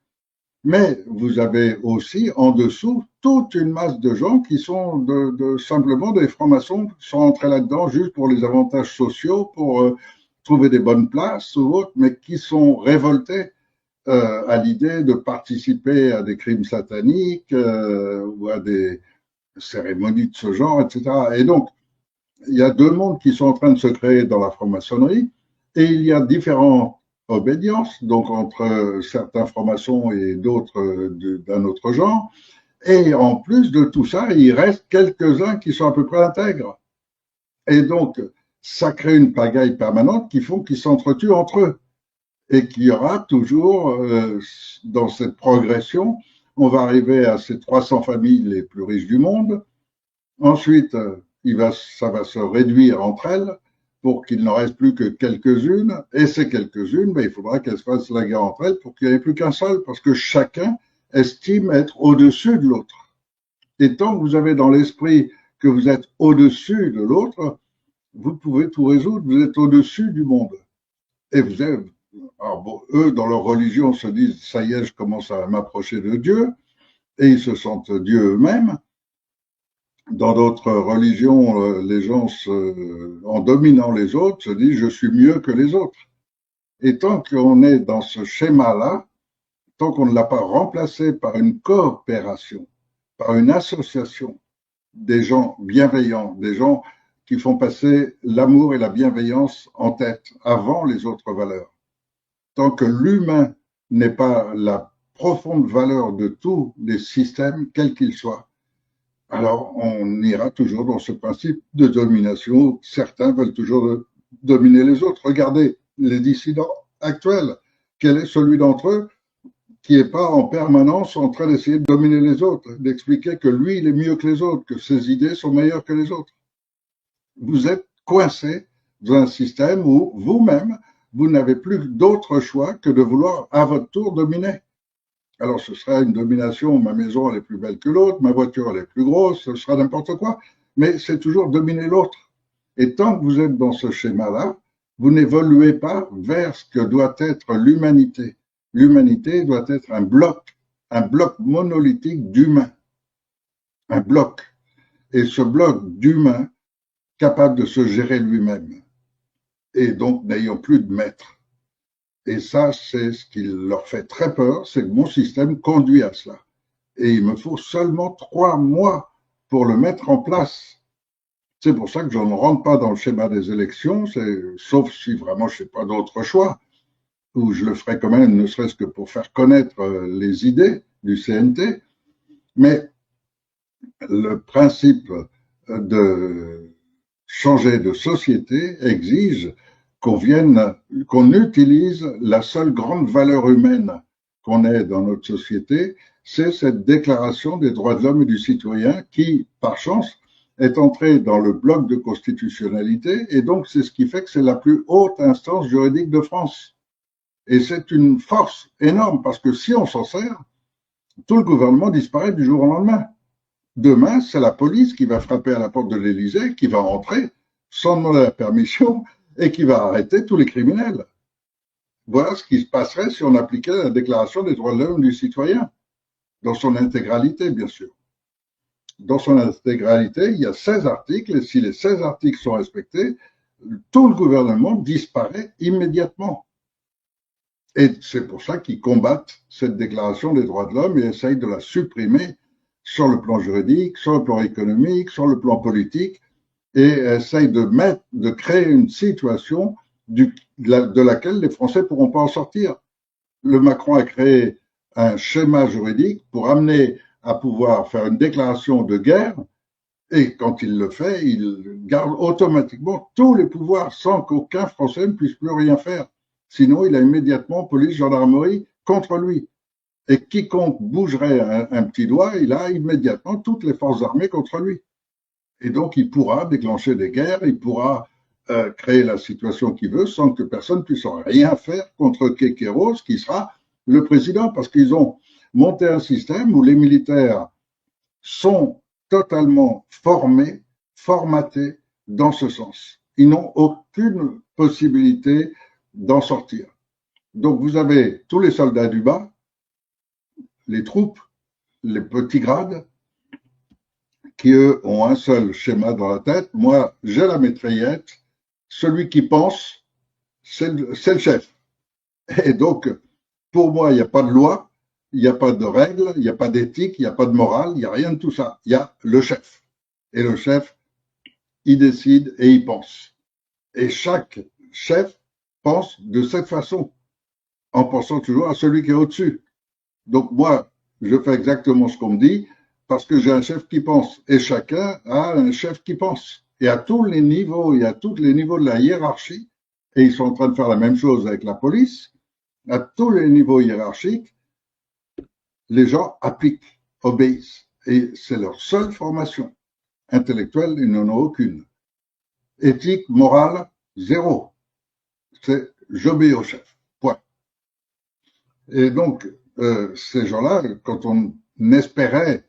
mais vous avez aussi en dessous toute une masse de gens qui sont simplement des francs-maçons qui sont entrés là-dedans juste pour les avantages sociaux, pour trouver des bonnes places ou autres, mais qui sont révoltés à l'idée de participer à des crimes sataniques ou à des cérémonies de ce genre, etc. Et donc, il y a deux mondes qui sont en train de se créer dans la franc-maçonnerie et il y a différentes obédiences, donc entre certains francs-maçons et d'autres d'un autre genre. Et en plus de tout ça, il reste quelques-uns qui sont à peu près intègres. Et donc, ça crée une pagaille permanente qui font qu'ils s'entretuent entre eux. Et qu'il y aura toujours, dans cette progression, on va arriver à ces 300 familles les plus riches du monde. Ensuite, ça va se réduire entre elles pour qu'il n'en reste plus que quelques-unes. Et ces quelques-unes, il faudra qu'elles se fassent la guerre entre elles pour qu'il n'y ait plus qu'un seul, parce que chacun estime être au-dessus de l'autre. Et tant que vous avez dans l'esprit que vous êtes au-dessus de l'autre, vous pouvez tout résoudre, vous êtes au-dessus du monde. Et vous êtes, alors bon, eux, dans leur religion, se disent, ça y est, je commence à m'approcher de Dieu, et ils se sentent Dieu eux-mêmes. Dans d'autres religions, les gens, en dominant les autres, se disent, je suis mieux que les autres. Et tant qu'on est dans ce schéma-là, tant qu'on ne l'a pas remplacé par une coopération, par une association des gens bienveillants, des gens qui font passer l'amour et la bienveillance en tête avant les autres valeurs. Tant que l'humain n'est pas la profonde valeur de tous les systèmes, quels qu'ils soient, alors on ira toujours dans ce principe de domination où certains veulent toujours dominer les autres. Regardez les dissidents actuels. Quel est celui d'entre eux qui n'est pas en permanence en train d'essayer de dominer les autres, d'expliquer que lui, il est mieux que les autres, que ses idées sont meilleures que les autres? Vous êtes coincé dans un système où vous-même, vous n'avez plus d'autre choix que de vouloir à votre tour dominer. Alors ce sera une domination, ma maison elle est plus belle que l'autre, ma voiture elle est plus grosse, ce sera n'importe quoi, mais c'est toujours dominer l'autre. Et tant que vous êtes dans ce schéma-là, vous n'évoluez pas vers ce que doit être l'humanité. L'humanité doit être un bloc monolithique d'humains, un bloc. Et ce bloc d'humains capable de se gérer lui-même, et donc n'ayant plus de maître. Et ça, c'est ce qui leur fait très peur, c'est que mon système conduit à cela. Et il me faut seulement 3 mois pour le mettre en place. C'est pour ça que je ne rentre pas dans le schéma des élections, sauf si vraiment je n'ai pas d'autre choix, ou je le ferai quand même, ne serait-ce que pour faire connaître les idées du CNT. Mais le principe de changer de société exige qu'on utilise la seule grande valeur humaine qu'on ait dans notre société, c'est cette déclaration des droits de l'homme et du citoyen qui, par chance, est entrée dans le bloc de constitutionnalité et donc c'est ce qui fait que c'est la plus haute instance juridique de France. Et c'est une force énorme parce que si on s'en sert, tout le gouvernement disparaît du jour au lendemain. Demain, c'est la police qui va frapper à la porte de l'Élysée, qui va entrer sans demander la permission et qui va arrêter tous les criminels. Voilà ce qui se passerait si on appliquait la Déclaration des droits de l'homme et du citoyen, dans son intégralité, bien sûr. Dans son intégralité, il y a 16 articles, et si les 16 articles sont respectés, tout le gouvernement disparaît immédiatement. Et c'est pour ça qu'ils combattent cette Déclaration des droits de l'homme et essayent de la supprimer sur le plan juridique, sur le plan économique, sur le plan politique, et essaye de créer une situation de laquelle les Français ne pourront pas en sortir. Le Macron a créé un schéma juridique pour amener à pouvoir faire une déclaration de guerre, et quand il le fait, il garde automatiquement tous les pouvoirs sans qu'aucun Français ne puisse plus rien faire. Sinon, il a immédiatement police, gendarmerie contre lui. Et quiconque bougerait un petit doigt, il a immédiatement toutes les forces armées contre lui. Et donc, il pourra déclencher des guerres, il pourra créer la situation qu'il veut sans que personne puisse rien faire contre Kékéros, qui sera le président, parce qu'ils ont monté un système où les militaires sont totalement formés, formatés dans ce sens. Ils n'ont aucune possibilité d'en sortir. Donc, vous avez tous les soldats du bas, les troupes, les petits grades, qui, eux, ont un seul schéma dans la tête. Moi, j'ai la mitraillette. Celui qui pense, c'est le chef. Et donc, pour moi, il n'y a pas de loi, il n'y a pas de règles, il n'y a pas d'éthique, il n'y a pas de morale, il n'y a rien de tout ça. Il y a le chef. Et le chef, il décide et il pense. Et chaque chef pense de cette façon, en pensant toujours à celui qui est au-dessus. Donc moi, je fais exactement ce qu'on me dit, parce que j'ai un chef qui pense. Et chacun a un chef qui pense. Et à tous les niveaux, et à tous les niveaux de la hiérarchie, et ils sont en train de faire la même chose avec la police, à tous les niveaux hiérarchiques, les gens appliquent, obéissent. Et c'est leur seule formation. Intellectuelle, ils n'en ont aucune. Éthique, morale, zéro. C'est j'obéis au chef. Point. Et donc, ces gens-là, quand on espérait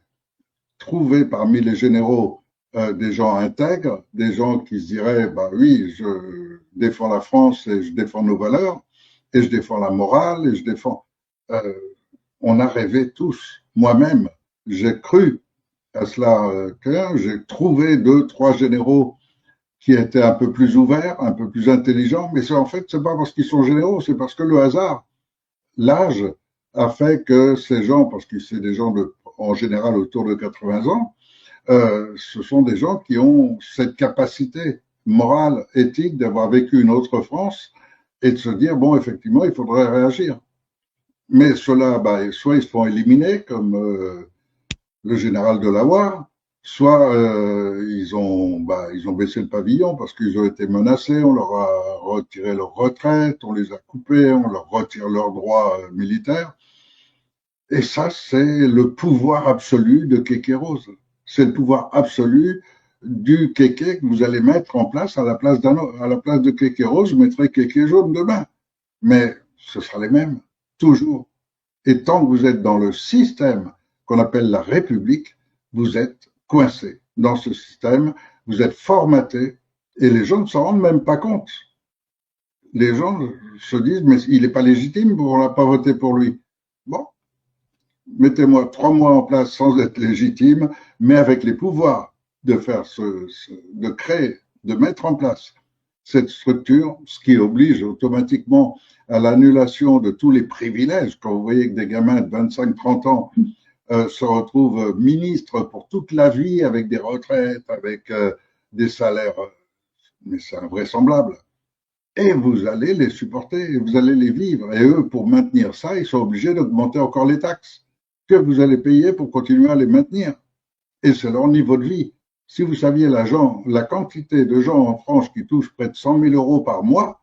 trouver parmi les généraux des gens intègres, des gens qui se diraient, bah oui, je défends la France et je défends nos valeurs, et je défends la morale, et je défends... on a rêvé tous. Moi-même, j'ai cru à cela, j'ai trouvé 2, 3 généraux qui étaient un peu plus ouverts, un peu plus intelligents, mais en fait, c'est pas parce qu'ils sont généraux, c'est parce que le hasard, l'âge a fait que ces gens, parce que c'est des gens en général autour de 80 ans, ce sont des gens qui ont cette capacité morale, éthique d'avoir vécu une autre France et de se dire, bon, effectivement, il faudrait réagir. Mais ceux-là, bah, soit ils se font éliminer, comme le général de Delaware, soit ils ont baissé le pavillon parce qu'ils ont été menacés, on leur a retiré leur retraite, on les a coupés, on leur retire leurs droits militaires. Et ça, c'est le pouvoir absolu de Kékéros. C'est le pouvoir absolu du Kéké que vous allez mettre en place à la place de Kékéros. Je mettrai Kéké jaune demain. Mais ce sera les mêmes, toujours. Et tant que vous êtes dans le système qu'on appelle la République, vous êtes coincé dans ce système, vous êtes formaté et les gens ne s'en rendent même pas compte. Les gens se disent, mais il n'est pas légitime, on n'a pas voté pour lui. Bon, mettez-moi 3 mois en place sans être légitime, mais avec les pouvoirs de faire de créer, de mettre en place cette structure, ce qui oblige automatiquement à l'annulation de tous les privilèges. Quand vous voyez que des gamins de 25-30 ans se retrouvent ministres pour toute la vie avec des retraites, avec des salaires, mais c'est invraisemblable. Et vous allez les supporter, vous allez les vivre. Et eux, pour maintenir ça, ils sont obligés d'augmenter encore les taxes que vous allez payer pour continuer à les maintenir. Et c'est leur niveau de vie. Si vous saviez la quantité de gens en France qui touchent près de 100 000 euros par mois,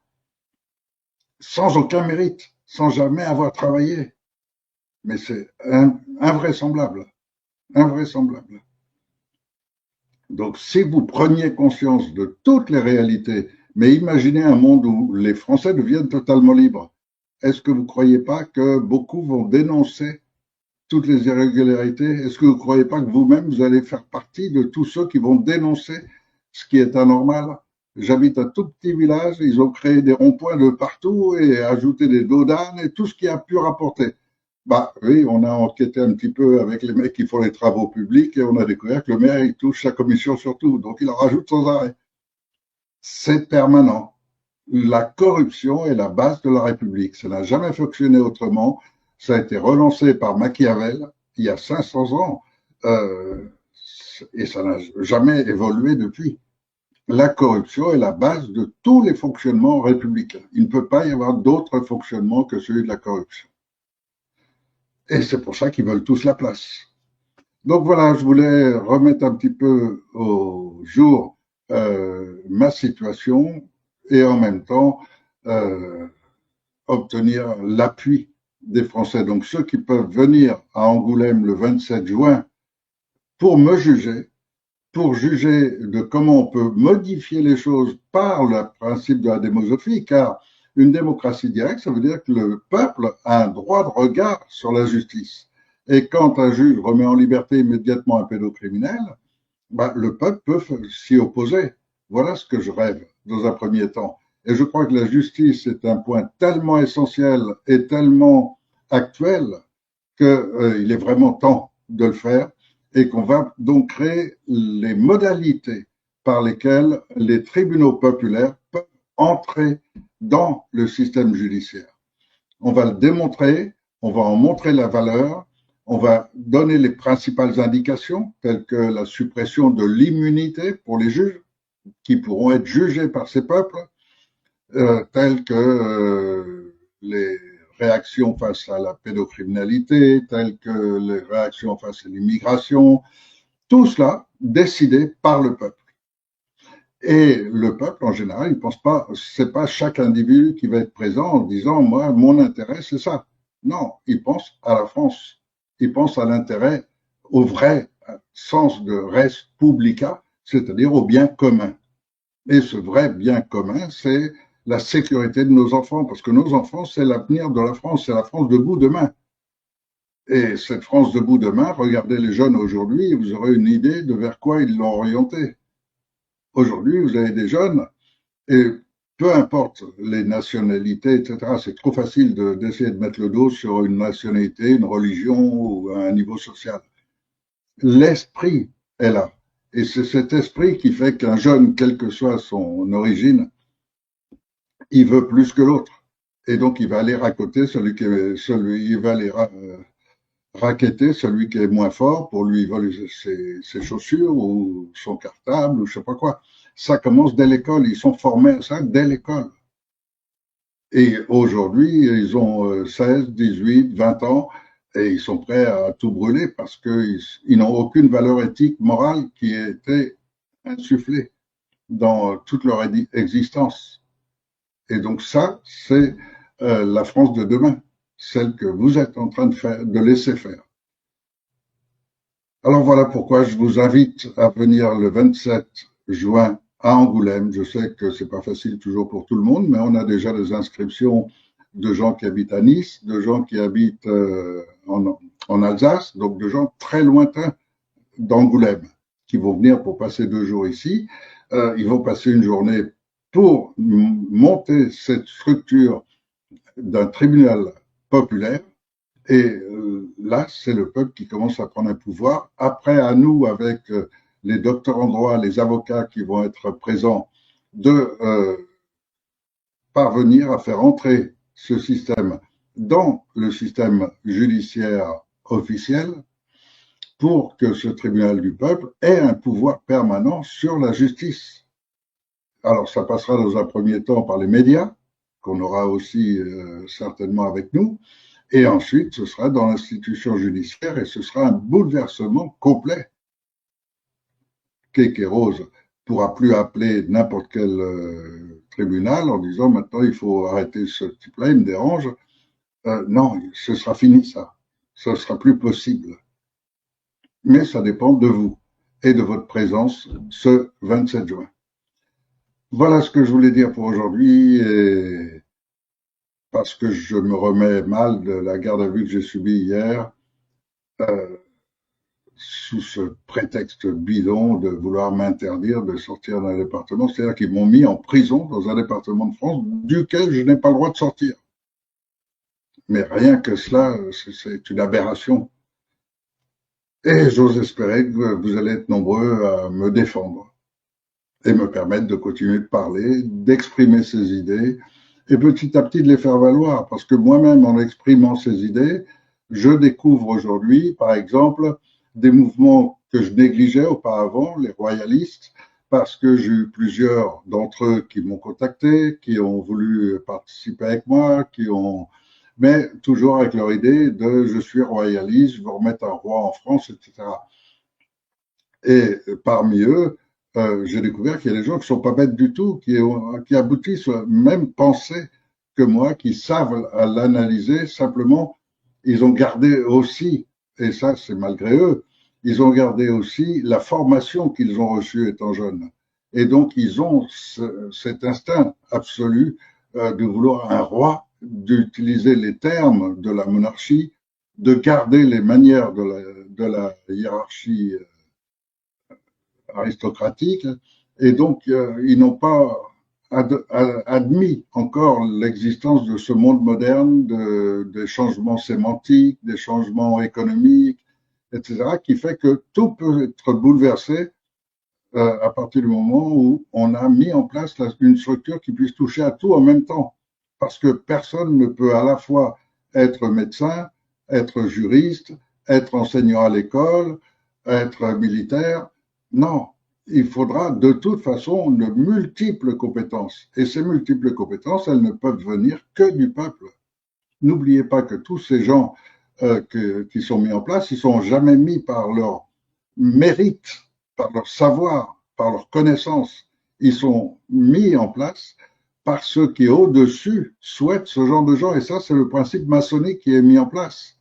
sans aucun mérite, sans jamais avoir travaillé. Mais c'est invraisemblable. Invraisemblable. Donc, si vous preniez conscience de toutes les réalités, mais imaginez un monde où les Français deviennent totalement libres, est-ce que vous ne croyez pas que beaucoup vont dénoncer toutes les irrégularités? Est-ce que vous ne croyez pas que vous-même, vous allez faire partie de tous ceux qui vont dénoncer ce qui est anormal? J'habite un tout petit village, ils ont créé des ronds-points de partout et ajouté des dos d'âne et tout ce qui a pu rapporter. Bah oui, on a enquêté un petit peu avec les mecs qui font les travaux publics et on a découvert que le maire, il touche sa commission sur tout, donc il en rajoute sans arrêt. C'est permanent. La corruption est la base de la République. Ça n'a jamais fonctionné autrement. Ça a été relancé par Machiavel il y a 500 ans. et ça n'a jamais évolué depuis. La corruption est la base de tous les fonctionnements républicains. Il ne peut pas y avoir d'autre fonctionnement que celui de la corruption. Et c'est pour ça qu'ils veulent tous la place. Donc voilà, je voulais remettre un petit peu au jour ma situation et en même temps obtenir l'appui des Français. Donc ceux qui peuvent venir à Angoulême le 27 juin pour me juger, pour juger de comment on peut modifier les choses par le principe de la démosophie, car une démocratie directe, ça veut dire que le peuple a un droit de regard sur la justice. Et quand un juge remet en liberté immédiatement un pédocriminel, bah, le peuple peut s'y opposer. Voilà ce que je rêve dans un premier temps. Et je crois que la justice est un point tellement essentiel et tellement actuel qu'il est vraiment temps de le faire et qu'on va donc créer les modalités par lesquelles les tribunaux populaires peuvent entrer dans le système judiciaire. On va le démontrer, on va en montrer la valeur, on va donner les principales indications, telles que la suppression de l'immunité pour les juges, qui pourront être jugés par ces peuples, telles que les réactions face à la pédocriminalité, telles que les réactions face à l'immigration, tout cela décidé par le peuple. Et le peuple, en général, il pense pas, c'est pas chaque individu qui va être présent en disant, moi, mon intérêt, c'est ça. Non, il pense à la France. Il pense à l'intérêt, au vrai sens de res publica, c'est-à-dire au bien commun. Et ce vrai bien commun, c'est la sécurité de nos enfants, parce que nos enfants, c'est l'avenir de la France, c'est la France debout demain. Et cette France debout demain, regardez les jeunes aujourd'hui, et vous aurez une idée de vers quoi ils l'ont orienté. Aujourd'hui, vous avez des jeunes, et peu importe les nationalités, etc., c'est trop facile d'essayer de mettre le dos sur une nationalité, une religion ou un niveau social. L'esprit est là. Et c'est cet esprit qui fait qu'un jeune, quelle que soit son origine, il veut plus que l'autre. Et donc, il va aller raqueter il va aller raqueter celui qui est moins fort pour lui voler ses chaussures ou son cartable ou je sais pas quoi. Ça commence dès l'école. Ils sont formés à ça dès l'école. Et aujourd'hui, ils ont 16, 18, 20 ans et ils sont prêts à tout brûler parce qu'ils n'ont aucune valeur éthique, morale qui a été insufflée dans toute leur existence. Et donc ça, c'est la France de demain, celle que vous êtes en train de laisser faire. Alors voilà pourquoi je vous invite à venir le 27 juin à Angoulême. Je sais que c'est pas facile toujours pour tout le monde, mais on a déjà des inscriptions de gens qui habitent à Nice, de gens qui habitent en Alsace, donc de gens très lointains d'Angoulême qui vont venir pour passer 2 jours ici. Ils vont passer une journée pour monter cette structure d'un tribunal populaire. Et là, c'est le peuple qui commence à prendre un pouvoir. Après, à nous, avec les docteurs en droit, les avocats qui vont être présents, de parvenir à faire entrer ce système dans le système judiciaire officiel pour que ce tribunal du peuple ait un pouvoir permanent sur la justice. Alors, ça passera dans un premier temps par les médias, qu'on aura aussi certainement avec nous, et ensuite, ce sera dans l'institution judiciaire et ce sera un bouleversement complet. Keke Rose pourra plus appeler n'importe quel tribunal en disant maintenant il faut arrêter ce type-là, il me dérange. Non, ce sera fini ça. Ce sera plus possible. Mais ça dépend de vous et de votre présence ce 27 juin. Voilà ce que je voulais dire pour aujourd'hui, et parce que je me remets mal de la garde à vue que j'ai subie hier, sous ce prétexte bidon de vouloir m'interdire de sortir d'un département. C'est-à-dire qu'ils m'ont mis en prison dans un département de France duquel je n'ai pas le droit de sortir. Mais rien que cela, c'est une aberration. Et j'ose espérer que vous allez être nombreux à me défendre et me permettre de continuer de parler, d'exprimer ces idées et petit à petit de les faire valoir. Parce que moi-même, en exprimant ces idées, je découvre aujourd'hui, par exemple, des mouvements que je négligeais auparavant, les royalistes, parce que j'ai eu plusieurs d'entre eux qui m'ont contacté, qui ont voulu participer avec moi, mais toujours avec leur idée de je suis royaliste, je veux remettre un roi en France, etc. Et parmi eux, j'ai découvert qu'il y a des gens qui sont pas bêtes du tout, qui aboutissent à même penser que moi, qui savent l'analyser. Simplement, ils ont gardé aussi, et ça c'est malgré eux, ils ont gardé aussi la formation qu'ils ont reçue étant jeunes. Et donc ils ont cet instinct absolu de vouloir un roi, d'utiliser les termes de la monarchie, de garder les manières de la hiérarchie aristocratique, et donc ils n'ont pas admis encore l'existence de ce monde moderne, des changements sémantiques, des changements économiques, etc., qui fait que tout peut être bouleversé à partir du moment où on a mis en place une structure qui puisse toucher à tout en même temps. Parce que personne ne peut à la fois être médecin, être juriste, être enseignant à l'école, être militaire. Non, il faudra de toute façon de multiples compétences. Et ces multiples compétences, elles ne peuvent venir que du peuple. N'oubliez pas que tous ces gens qui sont mis en place, ils ne sont jamais mis par leur mérite, par leur savoir, par leur connaissance. Ils sont mis en place par ceux qui, au-dessus, souhaitent ce genre de gens. Et ça, c'est le principe maçonnique qui est mis en place.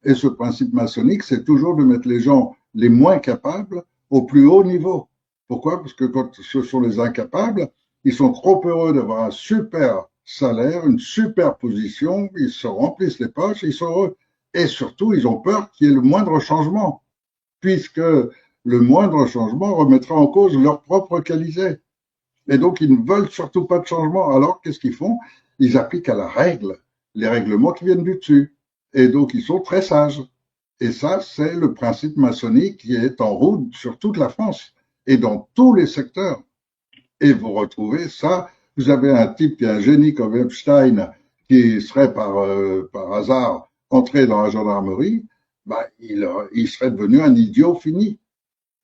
Et ce principe maçonnique, c'est toujours de mettre les gens les moins capables au plus haut niveau. Pourquoi? Parce que quand ce sont les incapables, ils sont trop heureux d'avoir un super salaire, une super position, ils se remplissent les poches, ils sont heureux. Et surtout, ils ont peur qu'il y ait le moindre changement, puisque le moindre changement remettra en cause leur propre qualité. Et donc, ils ne veulent surtout pas de changement. Alors, qu'est-ce qu'ils font? Ils appliquent à la règle les règlements qui viennent du dessus. Et donc, ils sont très sages. Et ça, c'est le principe maçonnique qui est en route sur toute la France et dans tous les secteurs. Et vous retrouvez ça. Vous avez un type qui est un génie comme Epstein qui serait par hasard entré dans la gendarmerie, bah, il serait devenu un idiot fini,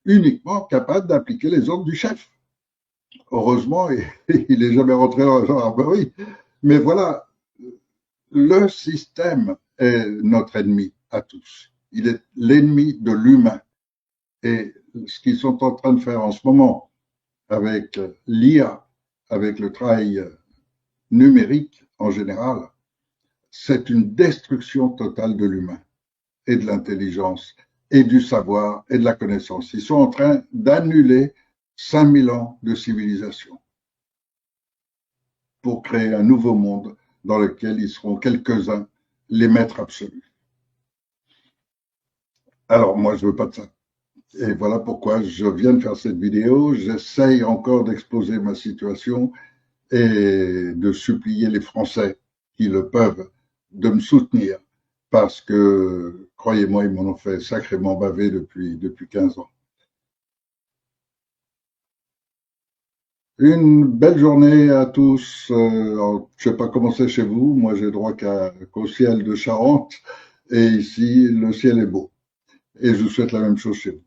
uniquement capable d'appliquer les ordres du chef. Heureusement, il n'est jamais rentré dans la gendarmerie. Mais voilà, le système est notre ennemi à tous. Il est l'ennemi de l'humain. Et ce qu'ils sont en train de faire en ce moment avec l'IA, avec le travail numérique en général, c'est une destruction totale de l'humain et de l'intelligence et du savoir et de la connaissance. Ils sont en train d'annuler 5000 ans de civilisation pour créer un nouveau monde dans lequel ils seront quelques-uns les maîtres absolus. Alors moi, je veux pas de ça. Et voilà pourquoi je viens de faire cette vidéo. J'essaye encore d'exposer ma situation et de supplier les Français qui le peuvent de me soutenir parce que, croyez-moi, ils m'en ont fait sacrément baver depuis 15 ans. Une belle journée à tous. Je sais pas comment c'est chez vous. Moi, j'ai droit qu'au ciel de Charente. Et ici, le ciel est beau. Et je vous souhaite la même chose chez vous.